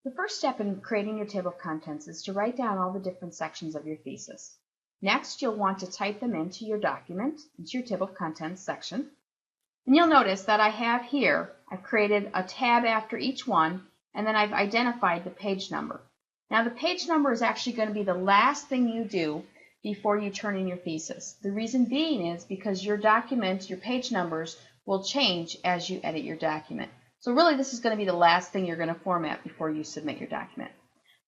The first step in creating your table of contents is to write down all the different sections of your thesis. Next, you'll want to type them into your document, into your table of contents section. And you'll notice that I have here, I've created a tab after each one, and then I've identified the page number. Now the page number is actually going to be the last thing you do before you turn in your thesis. The reason being is because your document, your page numbers, will change as you edit your document. So really this is going to be the last thing you're going to format before you submit your document.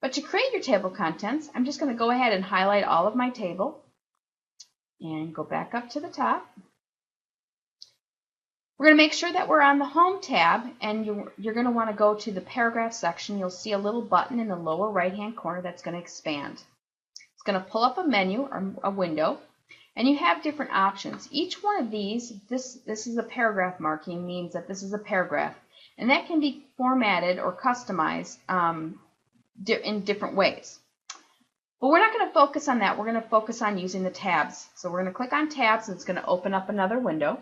But to create your table of contents, I'm just going to go ahead and highlight all of my table and go back up to the top. We're going to make sure that we're on the Home tab, and you're going to want to go to the Paragraph section. You'll see a little button in the lower right-hand corner that's going to expand. It's going to pull up a menu or a window, and you have different options. Each one of these, this is a paragraph marking, means that this is a paragraph, and that can be formatted or customized in different ways. But we're not going to focus on that. We're going to focus on using the tabs. So we're going to click on tabs, and it's going to open up another window.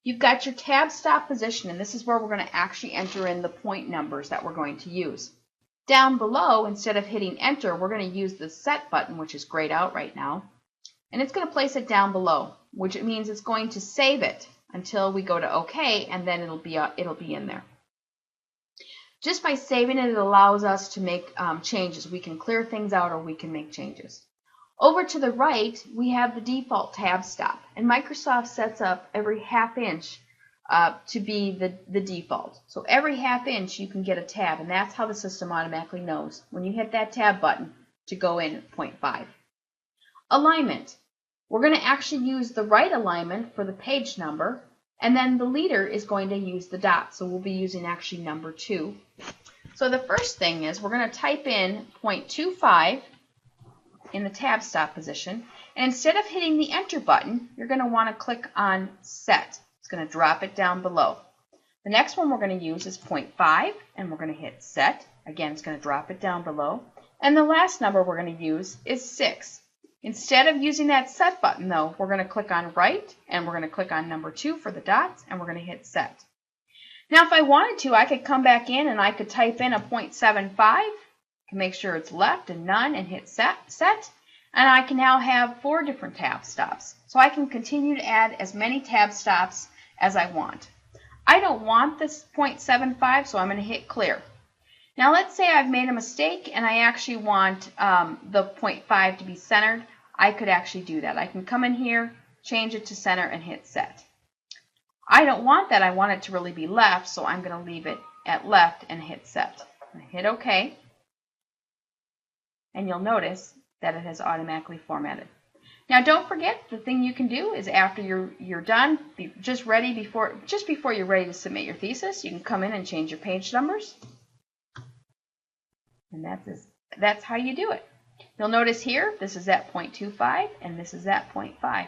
You've got your tab stop position, and this is where we're going to actually enter in the point numbers that we're going to use. Down below, instead of hitting enter, we're going to use the set button, which is grayed out right now, and it's going to place it down below, which means it's going to save it until we go to OK, and then it'll be in there. Just by saving it, it allows us to make changes. We can clear things out or we can make changes. Over to the right, we have the default tab stop, and Microsoft sets up every half inch to be the default. So every half inch you can get a tab, and that's how the system automatically knows when you hit that tab button to go in at 0.5. Alignment. We're going to actually use the right alignment for the page number, and then the leader is going to use the dot, so we'll be using actually number 2. So the first thing is we're going to type in 0.25 in the tab stop position, and instead of hitting the enter button, you're going to want to click on set. It's going to drop it down below. The next one we're going to use is 0.5, and we're going to hit set. Again, it's going to drop it down below. And the last number we're going to use is 6. Instead of using that set button, though, we're going to click on right, and we're going to click on number 2 for the dots, and we're going to hit set. Now, if I wanted to, I could come back in and I could type in a 0.75, can make sure it's left and none, and hit set, and I can now have 4 different tab stops. So I can continue to add as many tab stops as I want. I don't want this 0.75, so I'm going to hit clear. Now let's say I've made a mistake and I actually want the 0.5 to be centered. I could actually do that. I can come in here, change it to center, and hit set. I don't want that. I want it to really be left, so I'm going to leave it at left and hit set. I hit OK. And you'll notice that it has automatically formatted. Now don't forget, the thing you can do is after you're done, just before you're ready to submit your thesis, you can come in and change your page numbers. And that's how you do it. You'll notice here, this is at 0.25 and this is at 0.5.